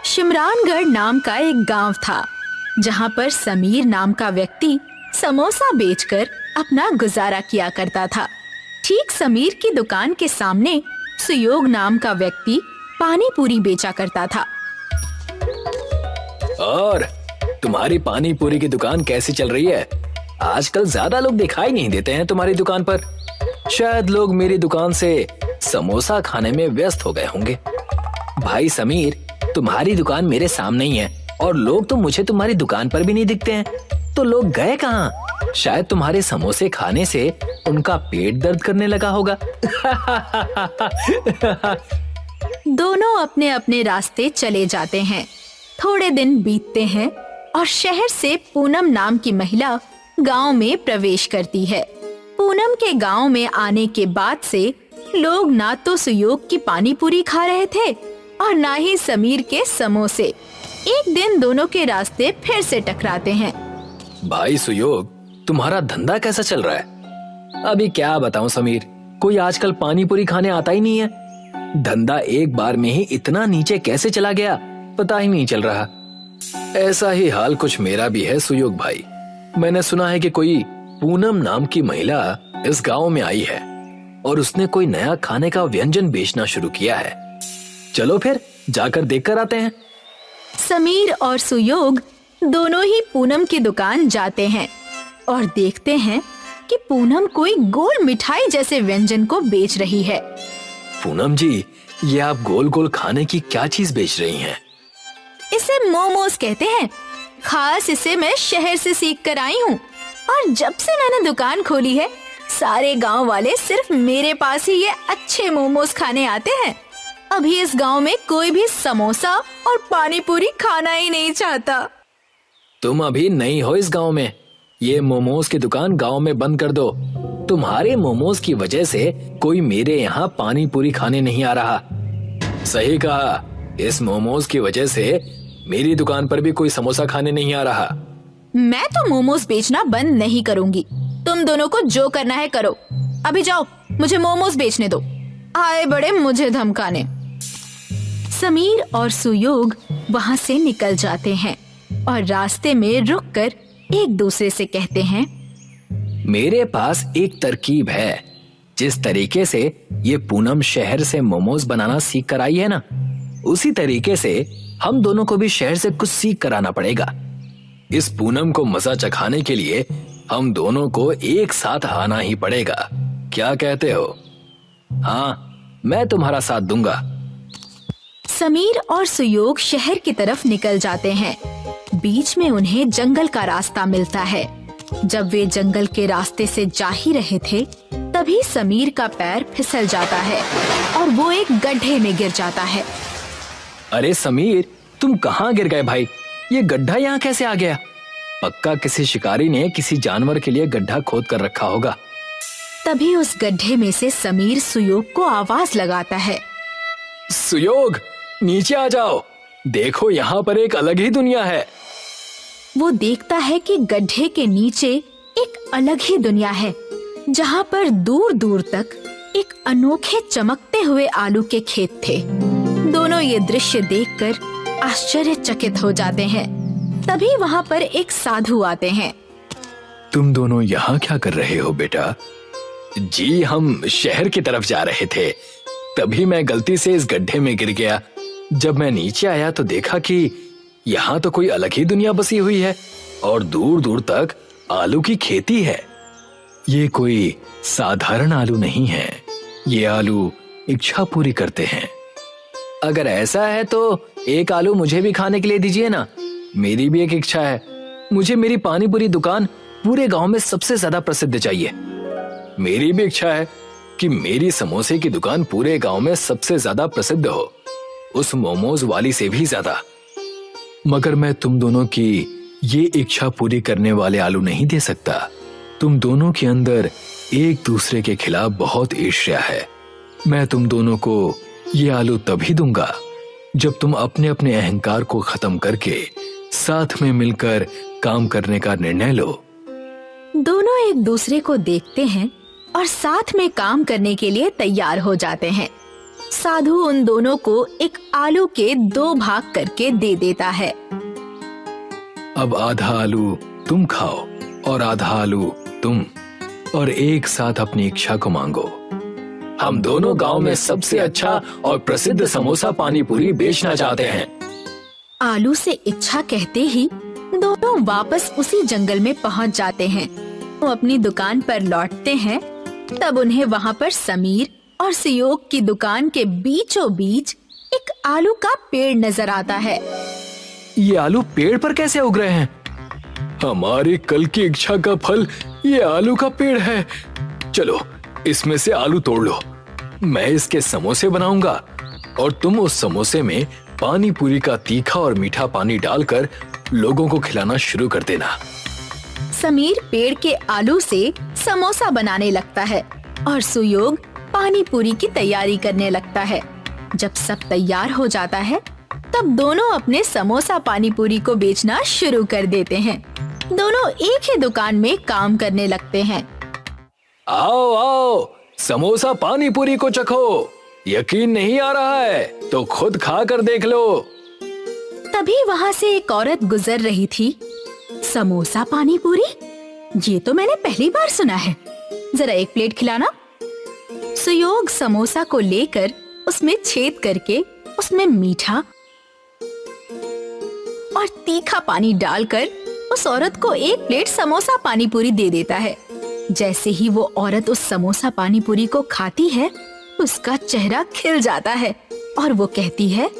शिमरानगढ़ नाम का एक गांव था जहां पर समीर नाम का व्यक्ति समोसा बेचकर अपना गुजारा किया करता था। ठीक समीर की दुकान के सामने सुयोग नाम का व्यक्ति पानी पूरी बेचा करता था। और तुम्हारी पानी पूरी की दुकान कैसी चल रही है? आजकल ज्यादा लोग दिखाई नहीं देते हैं तुम्हारी दुकान पर। शायद लोग मेरी दुकान से समोसा खाने में व्यस्त हो गए होंगे। भाई समीर, तुम्हारी दुकान मेरे सामने ही है और लोग तो मुझे तुम्हारी दुकान पर भी नहीं दिखते हैं। तो लोग गए कहाँ? शायद तुम्हारे समोसे खाने से उनका पेट दर्द करने लगा होगा। दोनों अपने अपने रास्ते चले जाते हैं। थोड़े दिन बीतते हैं और शहर से पूनम नाम की महिला गांव में प्रवेश करती है। पूनम के गांव में आने के बाद से लोग ना तो सुयोग की पानी पूरी खा रहे थे और ना ही समीर के समोसे। एक दिन दोनों के रास्ते फिर से टकराते हैं। भाई सुयोग, तुम्हारा धंधा कैसा चल रहा है? अभी क्या बताऊं समीर, कोई आजकल पानी पूरी खाने आता ही नहीं है। धंधा एक बार में ही इतना नीचे कैसे चला गया पता ही नहीं चल रहा। ऐसा ही हाल कुछ मेरा भी है सुयोग भाई। मैंने सुना है कि कोई पूनम नाम की महिला इस गांव में आई है और उसने कोई नया खाने का व्यंजन बेचना शुरू किया है। चलो फिर जाकर देखकर आते हैं। समीर और सुयोग दोनों ही पूनम की दुकान जाते हैं और देखते हैं कि पूनम कोई गोल मिठाई जैसे व्यंजन को बेच रही है। पूनम जी, ये आप गोल गोल खाने की क्या चीज बेच रही हैं? इसे मोमोज कहते हैं। खास इसे मैं शहर से सीख कर आई हूँ और जब से मैंने दुकान खोली है सारे गांव वाले सिर्फ मेरे पास ही ये अच्छे मोमोज खाने आते हैं। अभी इस गांव में कोई भी समोसा और पानी पूरी खाना ही नहीं चाहता। तुम अभी नई हो इस गांव में। ये मोमोज की दुकान गांव में बंद कर दो। तुम्हारे मोमोज की वजह से कोई मेरे यहाँ पानी पूरी खाने नहीं आ रहा। सही कहा, इस मोमोज की वजह से मेरी दुकान पर भी कोई समोसा खाने नहीं आ रहा। मैं तो मोमोज बेचना बंद नहीं करूंगी। तुम दोनों को जो करना है करो। अभी जाओ, मुझे मोमोज बेचने दो। आए बड़े मुझे धमकाने। समीर और सुयोग वहाँ से निकल जाते हैं और रास्ते में रुककर एक दूसरे से कहते हैं, मेरे पास एक तरकीब है। जिस तरीके से ये पूनम शहर से मोमोज बनाना सीख कर आई है ना, उसी तरीके से हम दोनों को भी शहर से कुछ सीख कर आना पड़ेगा। इस पूनम को मजा चखाने के लिए हम दोनों को एक साथ आना ही पड़ेगा। क्या कहते हो? हाँ, मैं तुम्हारा साथ दूंगा। समीर और सुयोग शहर की तरफ निकल जाते हैं। बीच में उन्हें जंगल का रास्ता मिलता है। जब वे जंगल के रास्ते से जा ही रहे थे तभी समीर का पैर फिसल जाता है और वो एक गड्ढे में गिर जाता है। अरे समीर, तुम कहाँ गिर गए भाई? ये गड्ढा यहाँ कैसे आ गया? पक्का किसी शिकारी ने किसी जानवर के लिए गड्ढा खोद कर रखा होगा। तभी उस गड्ढे में से समीर सुयोग को आवाज लगाता है, सुयोग, नीचे आ जाओ। देखो, यहाँ पर एक अलग ही दुनिया है। वो देखता है कि गड्ढे के नीचे एक अलग ही दुनिया है जहाँ पर दूर दूर तक एक अनोखे चमकते हुए आलू के खेत थे। दोनों ये दृश्य देखकर आश्चर्यचकित हो जाते हैं। तभी वहाँ पर एक साधु आते हैं। तुम दोनों यहाँ क्या कर रहे हो बेटा? जी, हम शहर की तरफ जा रहे थे। तभी मैं गलती से इस गड्ढे में गिर गया। जब मैं नीचे आया तो देखा कि यहाँ तो कोई अलग ही दुनिया बसी हुई है और दूर दूर तक आलू की खेती है। ये कोई साधारण आलू नहीं है। ये आलू इच्छा पूरी करते हैं। अगर ऐसा है तो एक आलू मुझे भी खाने के लिए दीजिए ना। मेरी भी एक इच्छा है। मुझे मेरी पानी पूरी दुकान पूरे गांव में सबसे ज्यादा प्रसिद्ध चाहिए। मेरी भी इच्छा है कि मेरी समोसे की दुकान पूरे गांव में सबसे ज्यादा प्रसिद्ध हो, उस मोमोज वाली से भी ज्यादा। मगर मैं तुम दोनों की ये इच्छा पूरी करने वाले आलू नहीं दे सकता। तुम दोनों के अंदर एक दूसरे के खिलाफ बहुत ईर्ष्या है। मैं तुम दोनों को ये आलू तभी दूंगा जब तुम अपने अपने अहंकार को खत्म करके साथ में मिलकर काम करने का निर्णय लो। दोनों एक दूसरे को देखते हैं और साथ में काम करने के लिए तैयार हो जाते हैं। साधु उन दोनों को एक आलू के 2 भाग करके दे देता है। अब आधा आलू तुम खाओ और आधा आलू तुम, और एक साथ अपनी इच्छा को मांगो। हम दोनों गांव में सबसे अच्छा और प्रसिद्ध समोसा पानी पूरी बेचना चाहते हैं। आलू से इच्छा कहते ही दोनों वापस उसी जंगल में पहुंच जाते हैं। वो अपनी दुकान पर लौटते हैं, तब उन्हें वहाँ पर समीर और सुयोग की दुकान के बीचों बीच एक आलू का पेड़ नजर आता है। ये आलू पेड़ पर कैसे उग रहे हैं? हमारी कल की इच्छा का फल ये आलू का पेड़ है। चलो इसमें से आलू तोड़ लो, मैं इसके समोसे बनाऊंगा और तुम उस समोसे में पानी पूरी का तीखा और मीठा पानी डालकर लोगों को खिलाना शुरू कर देना। समीर पेड़ के आलू से समोसा बनाने लगता है और सुयोग पानी पूरी की तैयारी करने लगता है। जब सब तैयार हो जाता है, तब दोनों अपने समोसा पानी पूरी को बेचना शुरू कर देते हैं। दोनों एक ही दुकान में काम करने लगते हैं। आओ आओ, समोसा पानी पूरी को चखो। यकीन नहीं आ रहा है तो खुद खा कर देख लो। तभी वहाँ से एक औरत गुजर रही थी। समोसा पानी पूरी, ये तो मैंने पहली बार सुना है। जरा एक प्लेट खिलाना। सुयोग समोसा को लेकर उसमें छेद करके उसमें मीठा और तीखा पानी डालकर उस औरत को एक प्लेट समोसा पानी पूरी दे देता है। जैसे ही वो औरत उस समोसा पानी पूरी को खाती है, उसका चेहरा खिल जाता है और वो कहती है,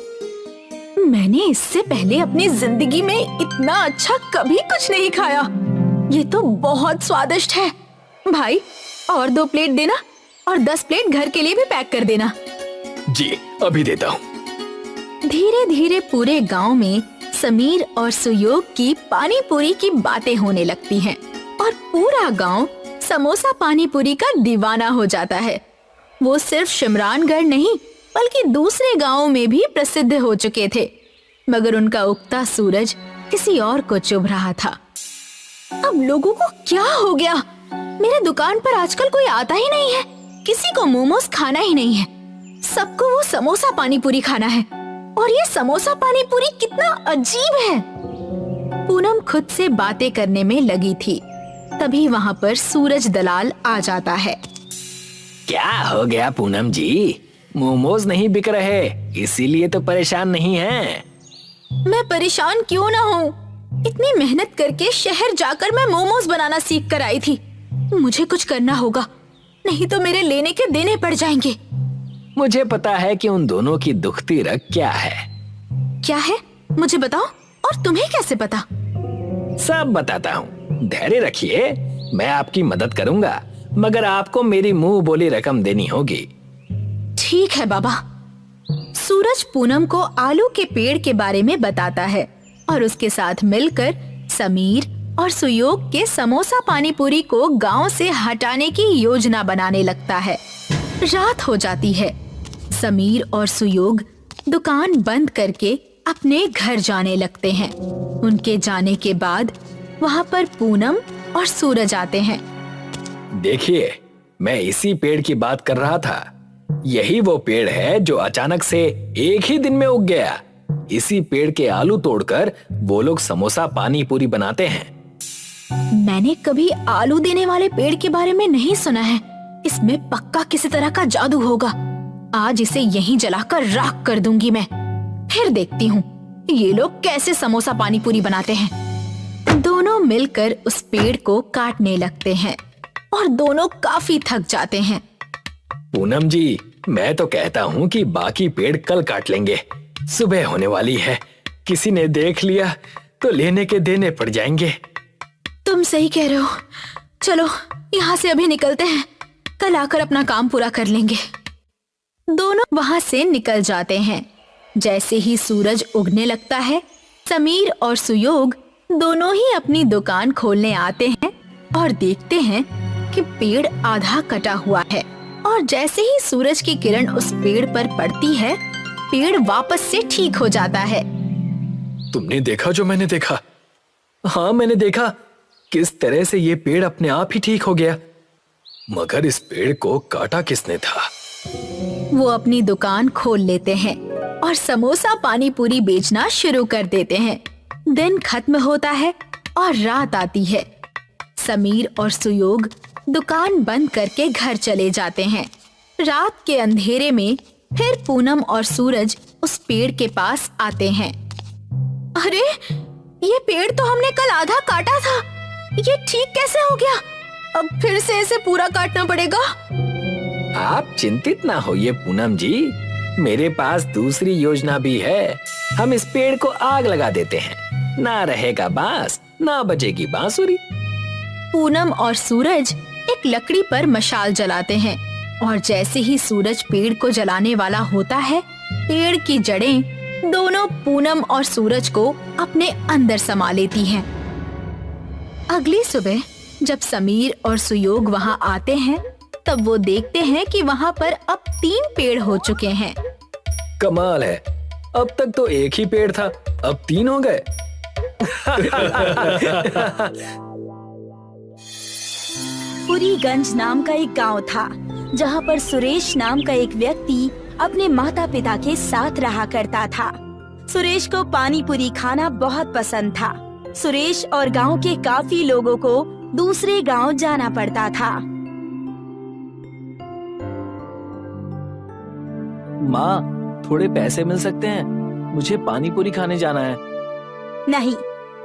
मैंने इससे पहले अपनी जिंदगी में इतना अच्छा कभी कुछ नहीं खाया। ये तो बहुत स्वादिष्ट है। भाई और 2 प्लेट देना और 10 प्लेट घर के लिए भी पैक कर देना। जी अभी देता हूँ। धीरे धीरे पूरे गांव में समीर और सुयोग की पानी पूरी की बातें होने लगती हैं और पूरा गांव समोसा पानी पूरी का दीवाना हो जाता है। वो सिर्फ शिमरानगढ़ नहीं बल्कि दूसरे गांवों में भी प्रसिद्ध हो चुके थे, मगर उनका उगता सूरज किसी और को चुभ रहा था। अब लोगों को क्या हो गया? मेरे दुकान पर आजकल कोई आता ही नहीं है। किसी को मोमोज खाना ही नहीं है, सबको वो समोसा पानी पूरी खाना है। और ये समोसा पानी पूरी कितना अजीब है। पूनम खुद से बातें करने में लगी थी, तभी वहाँ पर सूरज दलाल आ जाता है। क्या हो गया पूनम जी? मोमोज नहीं बिक रहे, इसीलिए तो परेशान नहीं हैं। मैं परेशान क्यों ना हूँ? इतनी मेहनत करके शहर जाकर मैं मोमोज बनाना सीख कर आई थी। मुझे कुछ करना होगा, नहीं तो मेरे लेने के देने पड़ जाएंगे। मुझे पता है कि उन दोनों की दुखती रग क्या है। क्या है? मुझे बताओ। और तुम्हें कैसे पता? सब बताता हूँ, धैर्य रखिए, मैं आपकी मदद करूँगा, मगर आपको मेरी मुंह बोली रकम देनी होगी। ठीक है बाबा। सूरज पूनम को आलू के पेड़ के बारे में बताता है और उसके साथ मिलकर समीर और सुयोग के समोसा पानी पूरी को गांव से हटाने की योजना बनाने लगता है। रात हो जाती है। समीर और सुयोग दुकान बंद करके अपने घर जाने लगते हैं। उनके जाने के बाद वहाँ पर पूनम और सूरज आते हैं। देखिए, मैं इसी पेड़ की बात कर रहा था। यही वो पेड़ है जो अचानक से एक ही दिन में उग गया। इसी पेड़ के आलू तोड़कर वो लोग समोसा पानी पूरी बनाते हैं। मैंने कभी आलू देने वाले पेड़ के बारे में नहीं सुना है। इसमें पक्का किसी तरह का जादू होगा। आज इसे यहीं जलाकर राख कर दूंगी मैं। फिर देखती हूँ ये लोग कैसे समोसा पानी पूरी बनाते हैं। दोनों मिलकर उस पेड़ को काटने लगते हैं और दोनों काफी थक जाते हैं। पूनम जी, मैं तो कहता हूँ कि बाकी पेड़ कल काट लेंगे। सुबह होने वाली है, किसी ने देख लिया तो लेने के देने पड़ जाएंगे। तुम सही कह रहे हो। चलो यहाँ से अभी निकलते हैं, कल आकर अपना काम पूरा कर लेंगे। दोनों वहाँ से निकल जाते हैं। जैसे ही सूरज उगने लगता है, समीर और सुयोग दोनों ही अपनी दुकान खोलने आते हैं और देखते हैं कि पेड़ आधा कटा हुआ है। और जैसे ही सूरज की किरण उस पेड़ पर पड़ती है, पेड़ वापस से ठीक हो जाता है। तुमने देखा जो मैंने देखा? हाँ, मैंने देखा किस तरह से ये पेड़ अपने आप ही ठीक हो गया। मगर इस पेड़ को काटा किसने था? वो अपनी दुकान खोल लेते हैं और समोसा पानी पूरी बेचना शुरू कर देते हैं। दिन खत्म होता है और रात आती है। समीर और सुयोग दुकान बंद करके घर चले जाते हैं। रात के अंधेरे में फिर पूनम और सूरज उस पेड़ के पास आते हैं। अरे, ये पेड़ तो हमने कल आधा काटा था, ये ठीक कैसे हो गया? अब फिर से इसे पूरा काटना पड़ेगा। आप चिंतित ना होइए पूनम जी, मेरे पास दूसरी योजना भी है। हम इस पेड़ को आग लगा देते हैं, ना रहेगा बांस, ना बजेगी बांसुरी। पूनम और सूरज एक लकड़ी पर मशाल जलाते हैं और जैसे ही सूरज पेड़ को जलाने वाला होता है, पेड़ की जड़ें दोनों पूनम और सूरज को अपने अंदर समा लेती हैं। अगली सुबह जब समीर और सुयोग वहां आते हैं, तब वो देखते हैं कि वहां पर अब 3 पेड़ हो चुके हैं। कमाल है, अब तक तो एक ही पेड़ था, अब 3 हो गए। पुरीगंज नाम का एक गांव था, जहां पर सुरेश नाम का एक व्यक्ति अपने माता पिता के साथ रहा करता था। सुरेश को पानी पूरी खाना बहुत पसंद था। सुरेश और गांव के काफी लोगों को दूसरे गांव जाना पड़ता था। माँ, थोड़े पैसे मिल सकते हैं? मुझे पानी पूरी खाने जाना है। नहीं,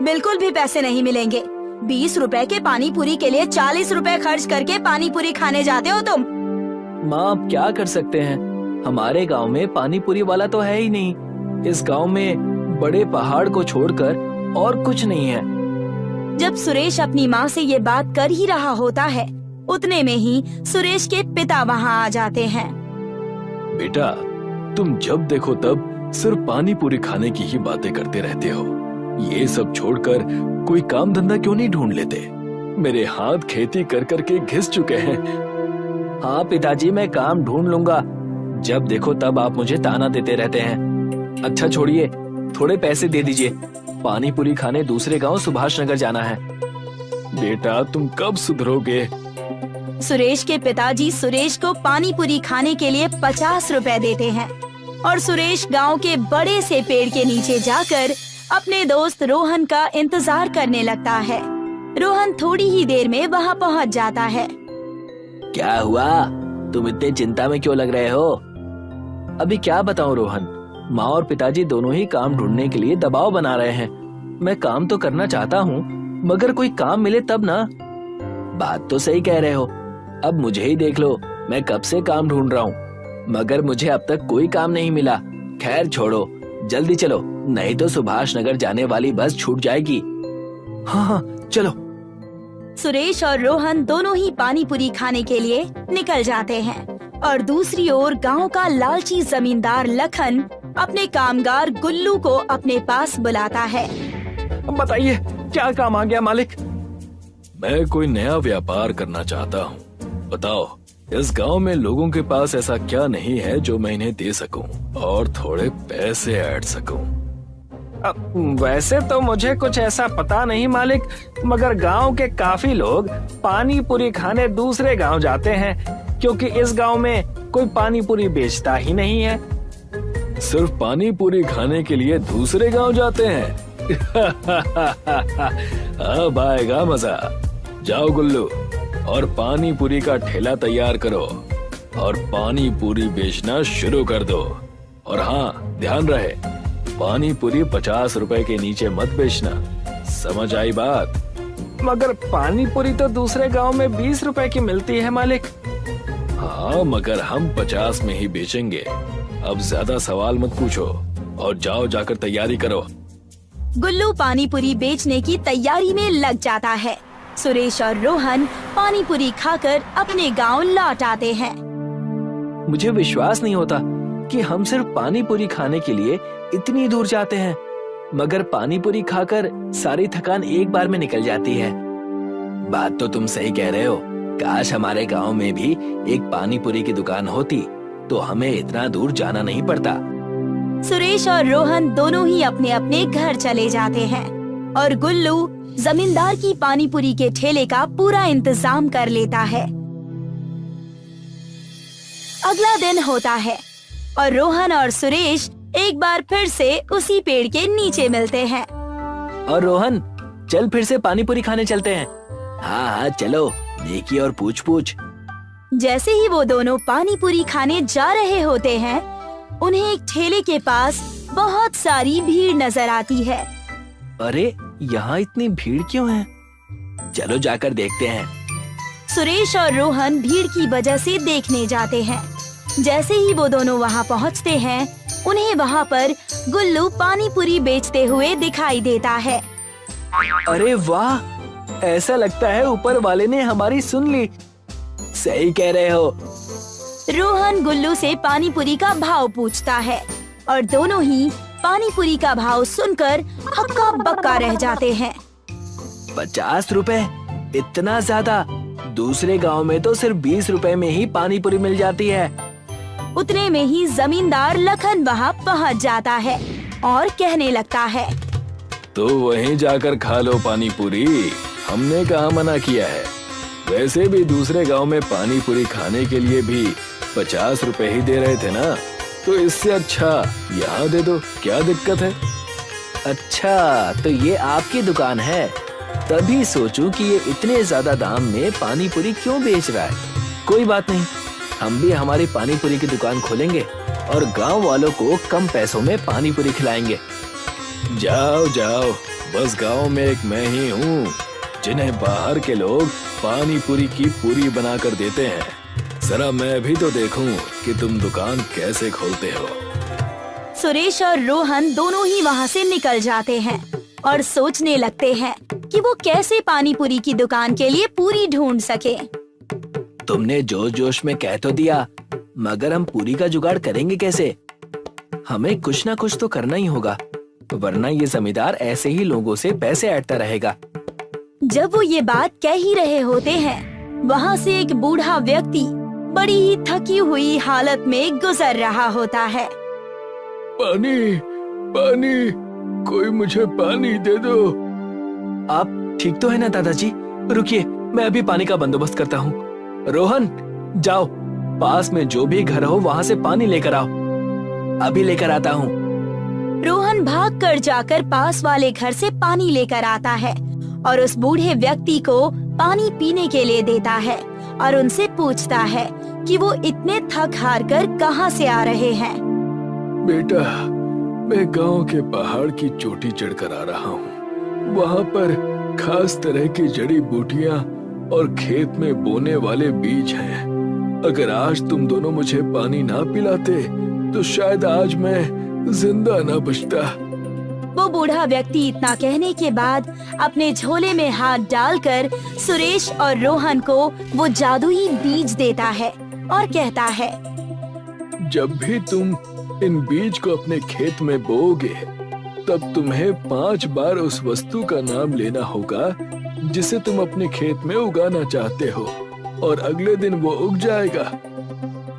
बिल्कुल भी पैसे नहीं मिलेंगे। 20 रुपए के पानी पूरी के लिए 40 रुपए खर्च करके पानी पूरी खाने जाते हो तुम। माँ, अब क्या कर सकते हैं? हमारे गांव में पानी पूरी वाला तो है ही नहीं। इस गांव में बड़े पहाड़ को छोड़कर और कुछ नहीं है। जब सुरेश अपनी माँ से ये बात कर ही रहा होता है, उतने में ही सुरेश के पिता वहाँ आ जाते हैं। बेटा, तुम जब देखो तब सिर्फ पानी पूरी खाने की ही बातें करते रहते हो। ये सब छोड़कर कोई काम धंधा क्यों नहीं ढूंढ लेते? मेरे हाथ खेती कर करके घिस चुके हैं। हाँ पिताजी, मैं काम ढूंढ लूंगा। जब देखो तब आप मुझे ताना देते रहते हैं। अच्छा छोड़िए, थोड़े पैसे दे दीजिए। पानी पूरी खाने दूसरे गांव सुभाष नगर जाना है। बेटा, तुम कब सुधरोगे? सुरेश के पिताजी सुरेश को पानी पूरी खाने के लिए 50 रुपए देते हैं और सुरेश गांव के बड़े से पेड़ के नीचे जाकर अपने दोस्त रोहन का इंतजार करने लगता है। रोहन थोड़ी ही देर में वहां पहुंच जाता है। क्या हुआ? तुम इतने चिंता में क्यों लग रहे हो? अभी क्या बताऊं रोहन, माँ और पिताजी दोनों ही काम ढूंढने के लिए दबाव बना रहे हैं। मैं काम तो करना चाहता हूँ, मगर कोई काम मिले तब ना। बात तो सही कह रहे हो। अब मुझे ही देख लो, मैं कब से काम ढूंढ रहा हूँ, मगर मुझे अब तक कोई काम नहीं मिला। खैर छोड़ो, जल्दी चलो, नहीं तो सुभाष नगर जाने वाली बस छूट जाएगी। हाँ, चलो। सुरेश और रोहन दोनों ही पानी पूरी खाने के लिए निकल जाते हैं और दूसरी ओर गांव का लालची जमींदार लखन अपने कामगार गुल्लू को अपने पास बुलाता है। बताइए, क्या काम आ गया मालिक? मैं कोई नया व्यापार करना चाहता हूँ। बताओ, इस गांव में लोगों के पास ऐसा क्या नहीं है जो मैं इन्हें दे सकूं और थोड़े पैसे ऐड सकूं? वैसे तो मुझे कुछ ऐसा पता नहीं मालिक, मगर गांव के काफी लोग पानी पूरी खाने दूसरे गांव जाते हैं, क्योंकि इस गांव में कोई पानी पूरी बेचता ही नहीं है। सिर्फ पानी पूरी खाने के लिए दूसरे गांव जाते हैं? अब आएगा मजा। जाओ गुल्लू, और पानी पूरी का ठेला तैयार करो और पानी पूरी बेचना शुरू कर दो। और हाँ, ध्यान रहे, पानी पूरी 50 रुपए के नीचे मत बेचना। समझ आई बात? मगर पानी पूरी तो दूसरे गांव में 20 रुपए की मिलती है मालिक। हाँ, मगर हम 50 में ही बेचेंगे। अब ज्यादा सवाल मत पूछो और जाओ, जाकर तैयारी करो। गुल्लू पानी पूरी बेचने की तैयारी में लग जाता है। सुरेश और रोहन पानी पूरी खाकर अपने गांव लौट आते हैं। मुझे विश्वास नहीं होता कि हम सिर्फ पानी पूरी खाने के लिए इतनी दूर जाते हैं, मगर पानी पूरी खाकर सारी थकान एक बार में निकल जाती है। बात तो तुम सही कह रहे हो। काश हमारे गांव में भी एक पानी पूरी की दुकान होती, तो हमें इतना दूर जाना नहीं पड़ता। सुरेश और रोहन दोनों ही अपने अपने घर चले जाते हैं और गुल्लू जमींदार की पानी पूरी के ठेले का पूरा इंतजाम कर लेता है। अगला दिन होता है और रोहन और सुरेश एक बार फिर से उसी पेड़ के नीचे मिलते हैं। और रोहन, चल फिर से पानी पूरी खाने चलते हैं। हाँ हाँ चलो, नेकी और पूछ पूछ। जैसे ही वो दोनों पानी पूरी खाने जा रहे होते हैं, उन्हें एक ठेले के पास बहुत सारी भीड़ नजर आती है। अरे यहाँ इतनी भीड़ क्यों है? चलो जाकर देखते हैं। सुरेश और रोहन भीड़ की वजह से देखने जाते हैं। जैसे ही वो दोनों वहाँ पहुँचते हैं, उन्हें वहाँ पर गुल्लू पानी पूरी बेचते हुए दिखाई देता है। अरे वाह, ऐसा लगता है ऊपर वाले ने हमारी सुन ली। सही कह रहे हो। रोहन गुल्लू से पानी पूरी का भाव पूछता है और दोनों ही पानी पूरी का भाव सुनकर हक्का बक्का रह जाते हैं। 50 रुपए? इतना ज्यादा? दूसरे गांव में तो सिर्फ 20 रुपए में ही पानी पूरी मिल जाती है। उतने में ही जमींदार लखन वहाँ पहुँच जाता है और कहने लगता है, तो वहीं जाकर खा लो पानी पूरी, हमने कहाँ मना किया है। वैसे भी दूसरे गांव में पानी पूरी खाने के लिए भी 50 रुपए ही दे रहे थे ना, तो इससे अच्छा यहाँ दे दो, क्या दिक्कत है? अच्छा, तो ये आपकी दुकान है। तभी सोचूं कि ये इतने ज्यादा दाम में पानी पूरी क्यों बेच रहा है। कोई बात नहीं, हम भी हमारी पानी पूरी की दुकान खोलेंगे और गांव वालों को कम पैसों में पानी पूरी खिलाएंगे। जाओ जाओ, बस गांव में एक मैं ही हूँ जिन्हें बाहर के लोग पानी पूरी की पूरी बनाकर देते हैं। जरा मैं भी तो देखूं कि तुम दुकान कैसे खोलते हो। सुरेश और रोहन दोनों ही वहाँ से निकल जाते हैं और सोचने लगते हैं कि वो कैसे पानी पूरी की दुकान के लिए पूरी ढूंढ सके। तुमने जोश जोश में कह तो दिया, मगर हम पूरी का जुगाड़ करेंगे कैसे? हमें कुछ ना कुछ तो करना ही होगा, वरना ये जमींदार ऐसे ही लोगों से पैसे ऐंठता रहेगा। जब वो ये बात कह ही रहे होते हैं, वहाँ से एक बूढ़ा व्यक्ति बड़ी ही थकी हुई हालत में गुजर रहा होता है। पानी, पानी, कोई मुझे पानी दे दो। आप ठीक तो है ना दादाजी? रुकिए, मैं अभी पानी का बंदोबस्त करता हूँ। रोहन, जाओ, पास में जो भी घर हो वहाँ से पानी लेकर आओ। अभी लेकर आता हूँ। रोहन भागकर जाकर पास वाले घर से पानी लेकर आता है और उस बूढ़े व्यक्ति को पानी पीने के लिए देता है और उनसे पूछता है कि वो इतने थक हार कर कहाँ से आ रहे हैं। बेटा, मैं गांव के पहाड़ की चोटी चढ़कर आ रहा हूँ। वहाँ पर खास तरह की जड़ी बूटियाँ और खेत में बोने वाले बीज हैं। अगर आज तुम दोनों मुझे पानी ना पिलाते तो शायद आज मैं जिंदा ना बचता। वो बूढ़ा व्यक्ति इतना कहने के बाद अपने झोले में हाथ डालकर सुरेश और रोहन को वो जादुई बीज देता है और कहता है, जब भी तुम इन बीज को अपने खेत में बोओगे, तब तुम्हें 5 बार उस वस्तु का नाम लेना होगा जिसे तुम अपने खेत में उगाना चाहते हो, और अगले दिन वो उग जाएगा।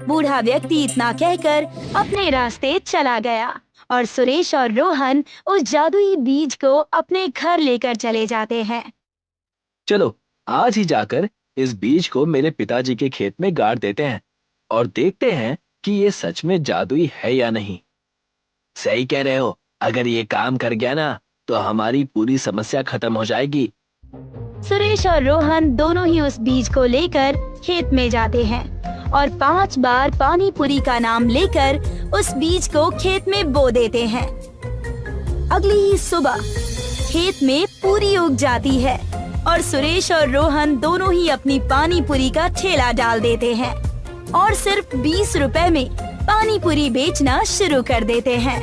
बूढ़ा व्यक्ति इतना कहकर अपने रास्ते चला गया और सुरेश और रोहन उस जादुई बीज को अपने घर लेकर चले जाते हैं। चलो आज ही जाकर इस बीज को मेरे पिताजी के खेत में गाड़ देते हैं और देखते हैं कि ये सच में जादुई है या नहीं। सही कह रहे हो, अगर ये काम कर गया ना तो हमारी पूरी समस्या खत्म हो जाएगी। सुरेश और रोहन दोनों ही उस बीज को लेकर खेत में जाते हैं और 5 बार पानी पूरी का नाम लेकर उस बीज को खेत में बो देते हैं। अगली ही सुबह खेत में पूरी उग जाती है और सुरेश और रोहन दोनों ही अपनी पानी पूरी का ठेला डाल देते हैं और सिर्फ 20 रुपए में पानी पूरी बेचना शुरू कर देते हैं।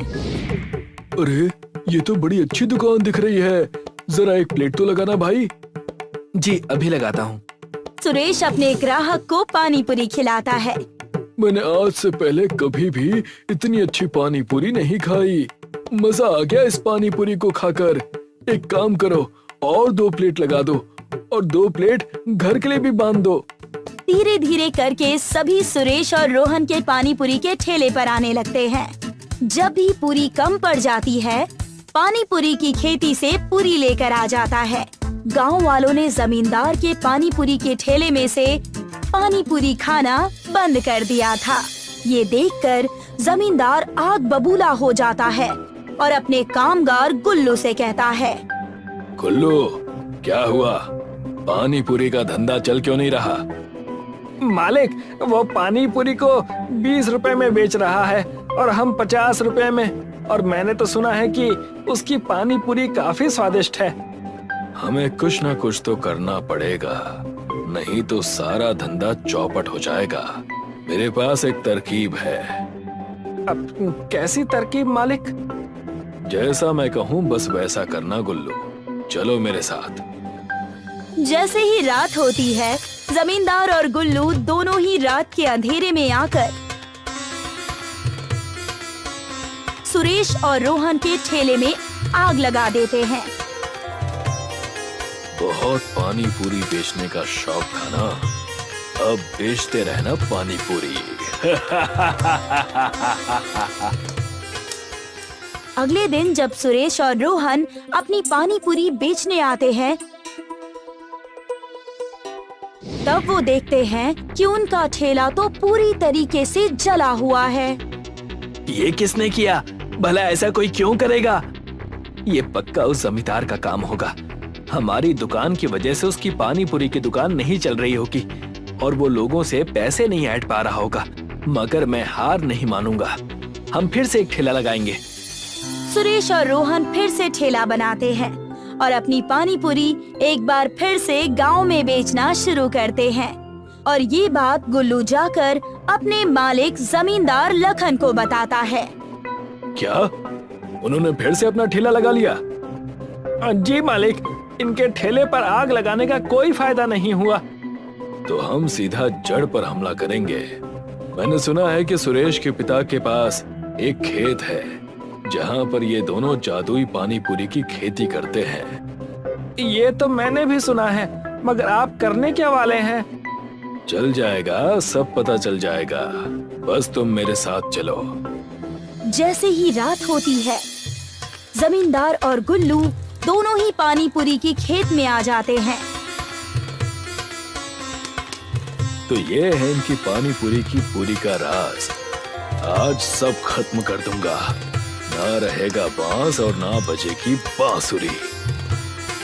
अरे ये तो बड़ी अच्छी दुकान दिख रही है, जरा एक प्लेट तो लगाना भाई। जी अभी लगाता हूँ। सुरेश अपने ग्राहक को पानी पूरी खिलाता है। मैंने आज से पहले कभी भी इतनी अच्छी पानी पूरी नहीं खाई। मजा आ गया इस पानी पूरी को खाकर। एक काम करो, और 2 प्लेट लगा दो और 2 प्लेट घर के लिए भी बांध दो। धीरे धीरे करके सभी सुरेश और रोहन के पानी पूरी के ठेले पर आने लगते हैं। जब भी पूरी कम पड़ जाती है, पानी पूरी की खेती से पूरी लेकर आ जाता है। गांव वालों ने जमींदार के पानी पूरी के ठेले में से पानी पूरी खाना बंद कर दिया था। ये देखकर जमींदार आग बबूला हो जाता है और अपने कामगार गुल्लू से कहता है। गुल्लू, क्या हुआ? पानी पूरी का धंधा चल क्यों नहीं रहा? मालिक, वो पानी पूरी को 20 रुपए में बेच रहा है और हम 50 रुपए में। और मैंने तो सुना है कि उसकी पानी पूरी काफी स्वादिष्ट है। हमें कुछ ना कुछ तो करना पड़ेगा, नहीं तो सारा धंधा चौपट हो जाएगा। मेरे पास एक तरकीब है। अब कैसी तरकीब मालिक? जैसा मैं कहूँ बस वैसा करना गुल्लू, चलो मेरे साथ। जैसे ही रात होती है, जमींदार और गुल्लू दोनों ही रात के अंधेरे में आकर सुरेश और रोहन के ठेले में आग लगा देते हैं। बहुत पानी पूरी बेचने का शौक था ना, अब बेचते रहना पानी पूरी। अगले दिन जब सुरेश और रोहन अपनी पानी पूरी बेचने आते हैं, तब वो देखते हैं कि उनका ठेला तो पूरी तरीके से जला हुआ है। ये किसने किया? भला ऐसा कोई क्यों करेगा? ये पक्का उस जमींदार का काम होगा। हमारी दुकान की वजह से उसकी पानी पूरी की दुकान नहीं चल रही होगी और वो लोगों से पैसे नहीं ऐंठ पा रहा होगा। मगर मैं हार नहीं मानूंगा, हम फिर से एक ठेला लगाएंगे। सुरेश और रोहन फिर से ठेला बनाते हैं और अपनी पानी पूरी एक बार फिर से गांव में बेचना शुरू करते हैं। और ये बात गुल्लू जाकर अपने मालिक जमींदार लखन को बताता है। क्या उन्होंने फिर से अपना ठेला लगा लिया? जी मालिक, इनके ठेले पर आग लगाने का कोई फायदा नहीं हुआ। तो हम सीधा जड़ पर हमला करेंगे। मैंने सुना है कि सुरेश के पिता के पास एक खेत है जहाँ पर ये दोनों जादुई पानी पूरी की खेती करते हैं। ये तो मैंने भी सुना है, मगर आप करने क्या वाले हैं? चल जाएगा, सब पता चल जाएगा, बस तुम मेरे साथ चलो। जैसे ही रात होती है, जमींदार और गुल्लू दोनों ही पानी पूरी की खेत में आ जाते हैं। तो ये है इनकी पानी पूरी की पूरी का राज। आज सब खत्म कर दूंगा, ना रहेगा बांस और ना बचेगी बांसुरी।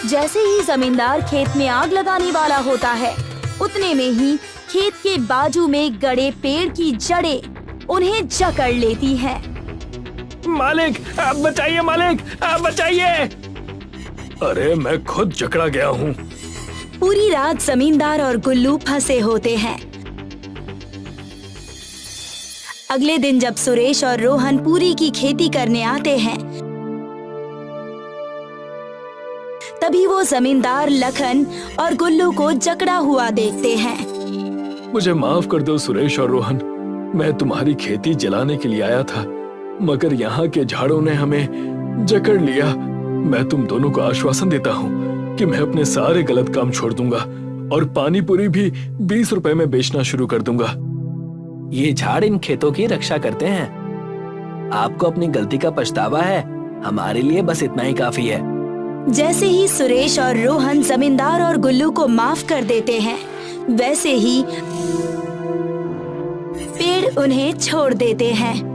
जैसे ही जमींदार खेत में आग लगाने वाला होता है, उतने में ही खेत के बाजू में गड़े पेड़ की जड़ें उन्हें जकड़ लेती हैं। मालिक, आप बचाइए, मालिक आप बचाइए। अरे मैं खुद जकड़ा गया हूँ। पूरी रात जमींदार और गुल्लू फंसे होते हैं। अगले दिन जब सुरेश और रोहन पूरी की खेती करने आते हैं, तभी वो जमींदार लखन और गुल्लू को जकड़ा हुआ देखते हैं। मुझे माफ कर दो सुरेश और रोहन, मैं तुम्हारी खेती जलाने के लिए आया था, मगर यहाँ के झाड़ों ने हमें जकड़ लिया। मैं तुम दोनों को आश्वासन देता हूँ कि मैं अपने सारे गलत काम छोड़ दूंगा और पानी पूरी भी 20 रुपए में बेचना शुरू कर दूंगा। ये झाड़ इन खेतों की रक्षा करते हैं। आपको अपनी गलती का पछतावा है, हमारे लिए बस इतना ही काफी है। जैसे ही सुरेश और रोहन जमींदार और गुल्लू को माफ कर देते हैं, वैसे ही पेड़ उन्हें छोड़ देते हैं।